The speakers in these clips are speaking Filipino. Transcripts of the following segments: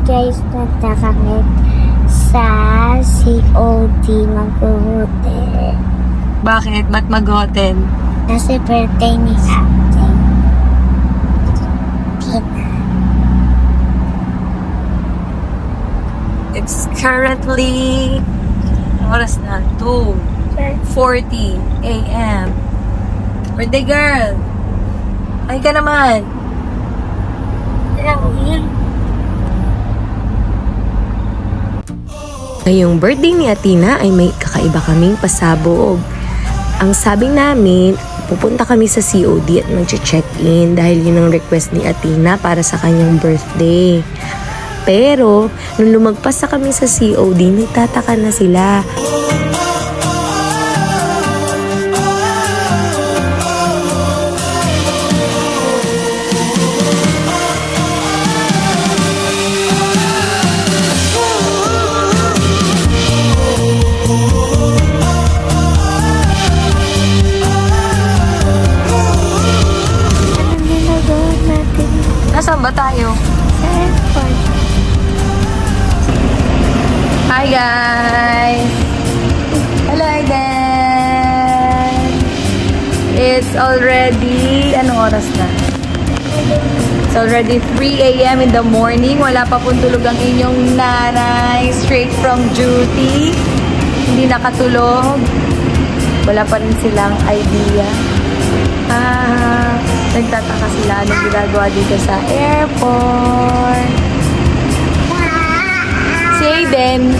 guys, punta kami sa COD mag-hotel. Bakit? Ba't mag-hotel? Kasi birthday ni Ate Tina. It's currently oras na 2:40 a.m. Birthday girl! Ay ka naman! Ngayong birthday ni Atina ay may kakaiba kaming pasabog. Ang sabi namin, pupunta kami sa COD at mag-check-in dahil yun ang request ni Atina para sa kanyang birthday. Pero, nung lumagpas na kami sa COD, nagtataka na sila. Nasaan ba tayo? Sa airport. Hi guys! Hello again! It's already, anong oras na? It's already 3 a.m. in the morning. Wala pa pong tulog ang inyong nanay. Straight from duty. Hindi nakatulog. Wala pa rin silang idea. Nagtataka sila anong ginagawa dito sa airport. Si Aiden,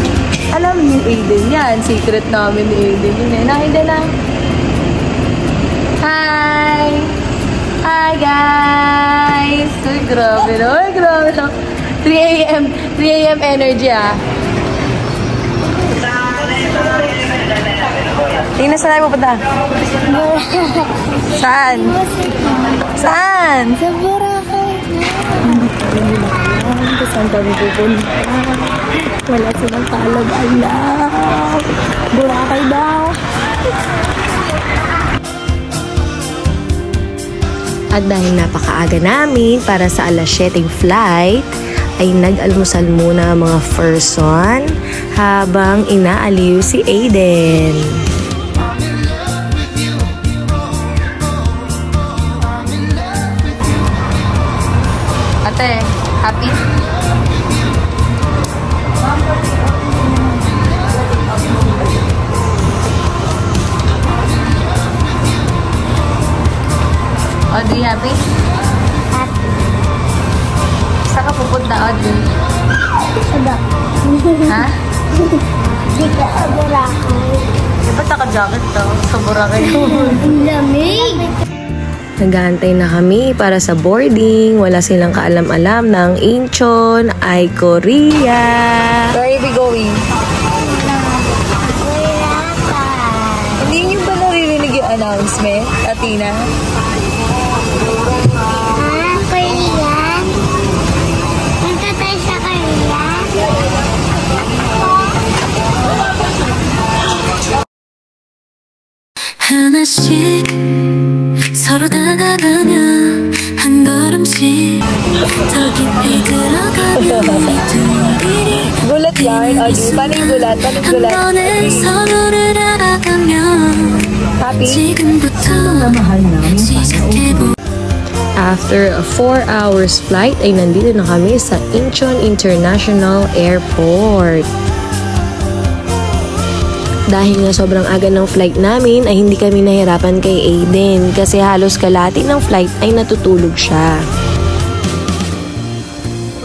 alam ni Aiden yan. Secret namin ni Aiden yun eh. Aiden na. Hi! Hi guys! Uy, grabe no? Uy, grabe no? 3 a.m. energy ah. Tingnan saan tayo pupunta? Saan? Saan? Sa Boracay. Saan kami pupunta? Wala silang kaalam-alam. Boracay daw. At dahil napakaaga namin para sa alas 7 flight, ay nag-almusal muna ang mga person habang inaaliw si Aiden. Ate, happy? Audrey, happy? Happy. Saan ka pupunta, Audrey? Aba. Ha? Di ka sa Boracay. Di ba naka-jacket to? Sa Boracay. Ang lamig. Nag-aantay na kami para sa boarding. Wala silang kaalam-alam na ang Incheon ay Korea. Where are we going? Hindi niyo ba naririnig yung announcement, Atina? Korean? Punta tayo sa Korea? 하나씩 서로 다가가며 한 걸음씩 더 깊이 들어가며 우리 둘이 Gulat yarn, Audrey. Paano yung gulat? Paano yung 한 gulat? 번에 서로를 알아가며 Happy? 지금부터 시작해보 After a 4 hours flight ay nandito na kami sa Incheon International Airport. Dahil nga sobrang aga ng flight namin ay hindi kami nahirapan kay Aiden kasi halos kalahati ng flight ay natutulog siya.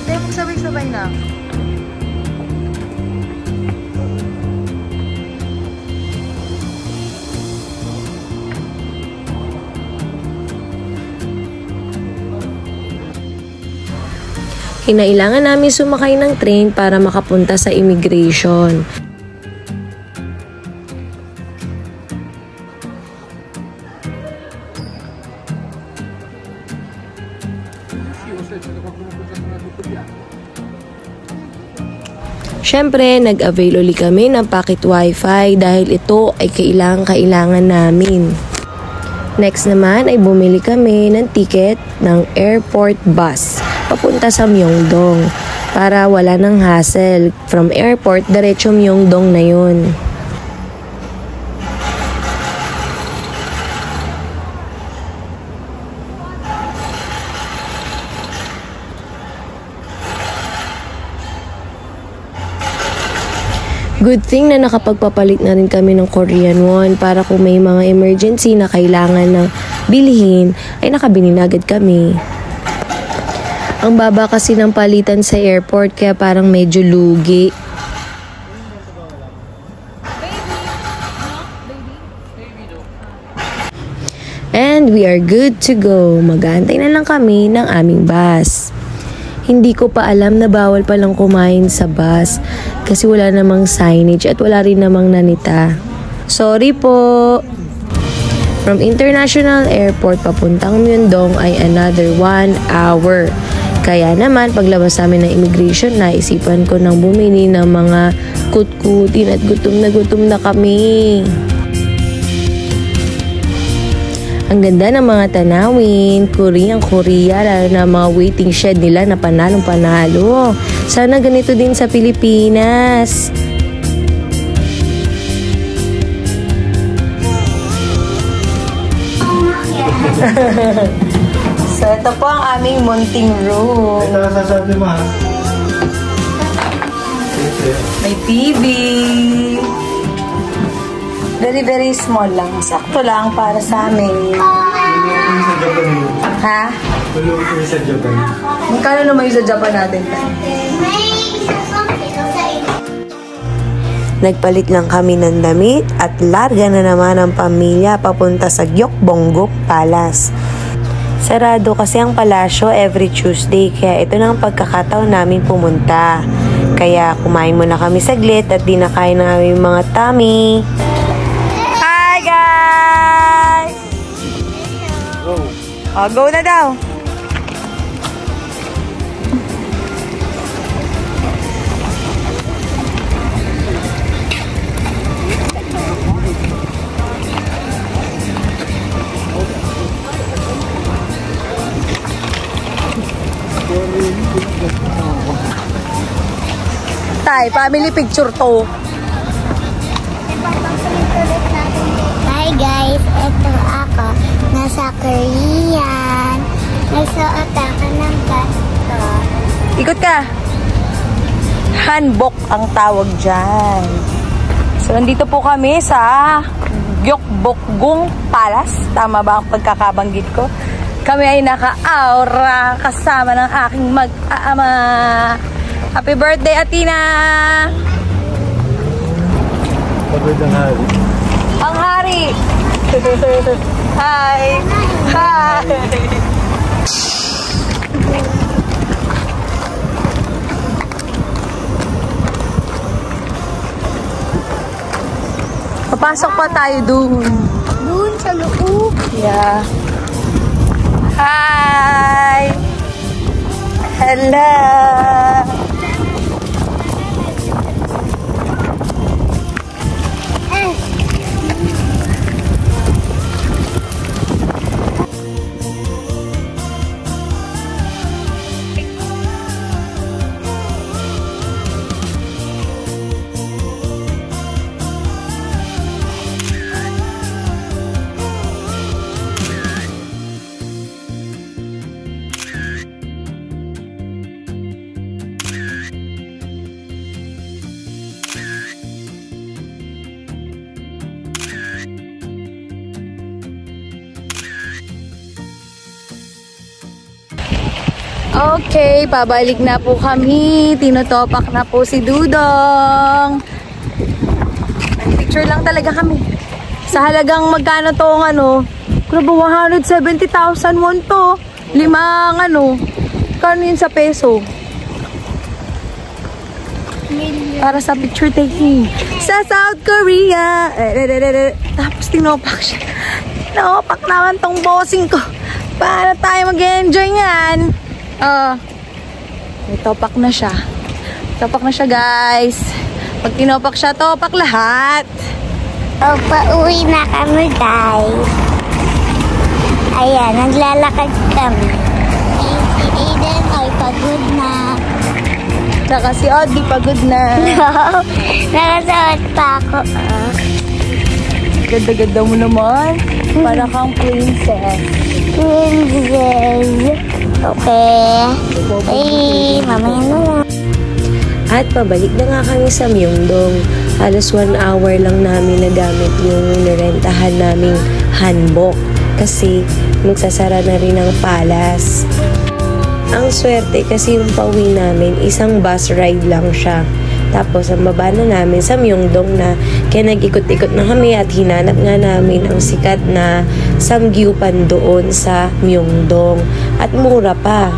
Huwag mong sabay-sabay na. Kinailangan namin sumakay ng train para makapunta sa immigration. Siyempre, nag-avail ulit kami ng pocket wifi dahil ito ay kailangan namin. Next naman ay bumili kami ng ticket ng airport bus papunta sa Myeongdong. para wala ng hassle. From airport, diretso Myeongdong na yun. Good thing na nakapagpapalit na rin kami ng Korean won para kung may mga emergency na kailangan ng bilhin, ay nakabili na agad kami. Ang baba kasi ng palitan sa airport kaya parang medyo lugi. And we are good to go. Mag-aantay na lang kami ng aming bus. Hindi ko pa alam na bawal palang kumain sa bus kasi wala namang signage at wala rin namang nanita. Sorry po! From International Airport papuntang Myeongdong ay another 1 hour. Kaya naman paglabas namin ng immigration, naisipan ko nang bumili ng mga kutkutin at gutom na kami. Ang ganda ng mga tanawin, Korea, lalo na mga waiting shed nila na panalong-panalo. Sana ganito din sa Pilipinas. So, ito po ang aming munting room. Ito ang sasabi mo, ha? May TV. Very, very small lang. Sakto lang para sa amin. Tulungan sa Japan yun. Ha? Tulungan kami sa Japan. Magkano naman yung sa Japan natin? Nagpalit lang kami ng damit at larga na naman ang pamilya papunta sa Gyeokbongguk Palace. Sarado kasi ang palasyo every Tuesday kaya ito na ang pagkakataon namin pumunta. Kaya kumain muna kami saglit at dinakain na aming mga tummy. Hi guys! Go! Oh, go na daw! Tay, family picture to. Hi guys, ito ako. Nasa Korean. Nagsuot ako ng ganito. Ikot ka. Hanbok ang tawag dyan. So, nandito po kami sa Gyeokbokgung Palace. Tama ba ang pagkakabanggit ko? Kami ay naka-aura kasama ng aking mag-aama. Happy birthday, Athena! Pagod ang hari. Ang hari! Hi! Hi! Papasok pa tayo dun. Doon sa loob. Yeah. Hi! Hello! Okay, pabalik na po kami. Tinotopak na po si Dudong. Picture lang talaga kami. Sa halagang magkano to ang ano? Grabe, 170,000 won to. 5 kano yun sa peso? Para sa picture taking. Sa South Korea. Tapos tinopak siya. Tinopak naman tong bossing ko. Para tayo mag-enjoy yan. May topak na siya. Topak na siya, guys. Pag tinopak siya, topak lahat. Pauwi na kami, guys. Ayan, naglalakad kami. Si Aiden ay pagod na. Saka si Audie pagod na. Nakasuot pa ako. Ganda-ganda mo naman. Para kang princess. Princess. Okay. Ay, mamaya na lang. At pabalik na nga kami sa Myeongdong. Halos 1 hour lang namin nagamit yung nirentahan naming hanbok. Kasi magsasara na rin ang palace. Ang swerte kasi yung pauwi namin, isang bus ride lang siya. Tapos ang baba na namin sa Myeongdong na, kaya nag-ikot-ikot na kami at hinanap nga namin ang sikat na samgyupan doon sa Myeongdong. At mura pa.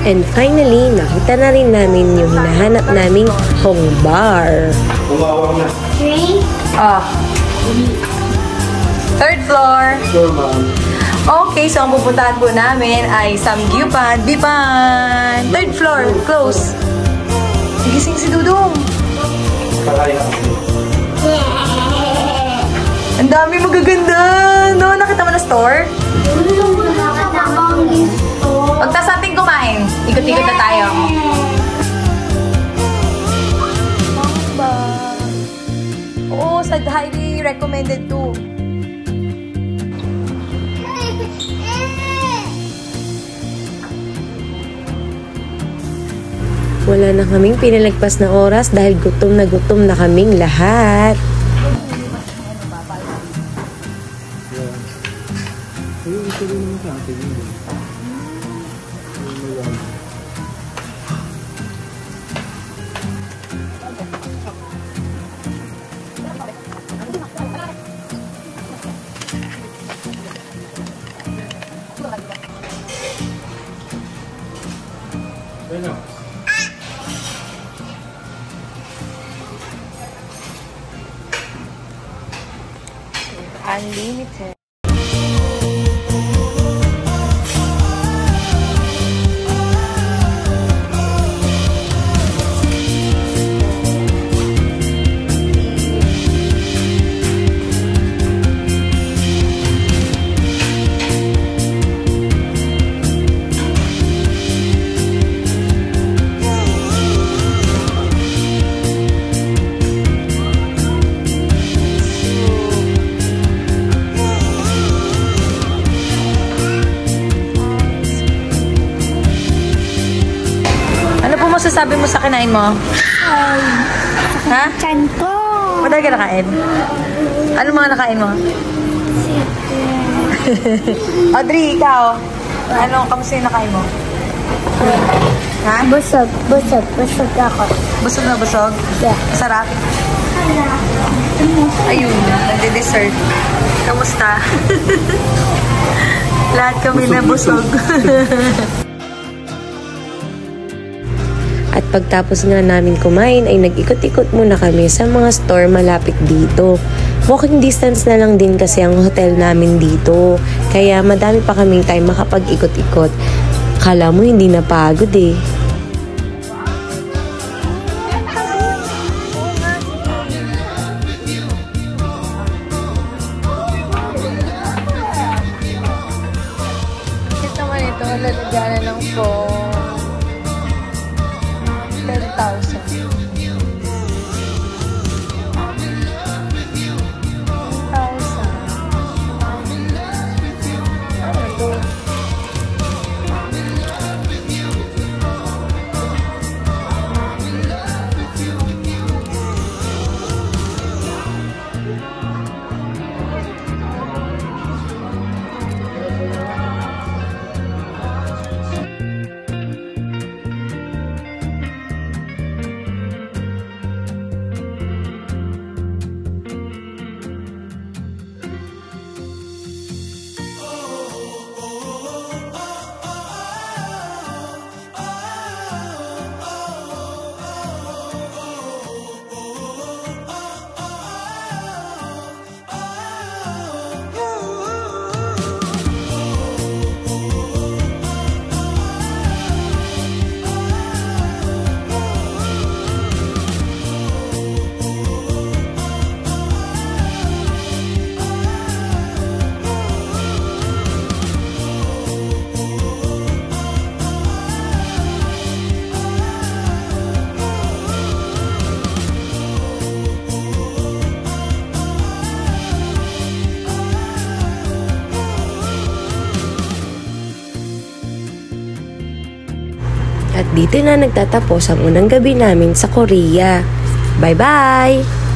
And finally, nakita na rin namin yung hinahanap naming Hong Bar. Umawak na. 3. Third floor. Sure, ma'am. Okay, so ang pupuntahan po namin ay Samgyupan, Bipan. Third floor, close. Gising si Dudong. Kakaya. Ang dami magaganda. No, nakita mo na store? Pagtas natin kumain, ikot-ikot na tayo. Oo, sad highly recommended too. Wala na kaming pinalagpas na oras dahil gutom na kaming lahat. Ayun, ito rin naman sa atin. Unlimited. Masasabi mo sa kinain mo? Ha? Chan ko. Madali ka nakain? Ano mga nakain mo? Audrey, ikaw? Kamusta yung nakain mo? Ha? Busog ako. Busog na busog? Yeah. Masarap? Ayun, nagde-dessert. Kamusta? Lahat kami na busog. At pagtapos nga namin kumain ay nag-ikot-ikot muna kami sa mga store malapit dito. Walking distance na lang din kasi ang hotel namin dito. Kaya madami pa kaming time makapag-ikot-ikot. Kala mo hindi napagod eh. Ito naman ito, lalagyanan ng phone. 10,000. 10,000. Ano to? At dito na nagtatapos ang unang gabi namin sa Korea. Bye-bye!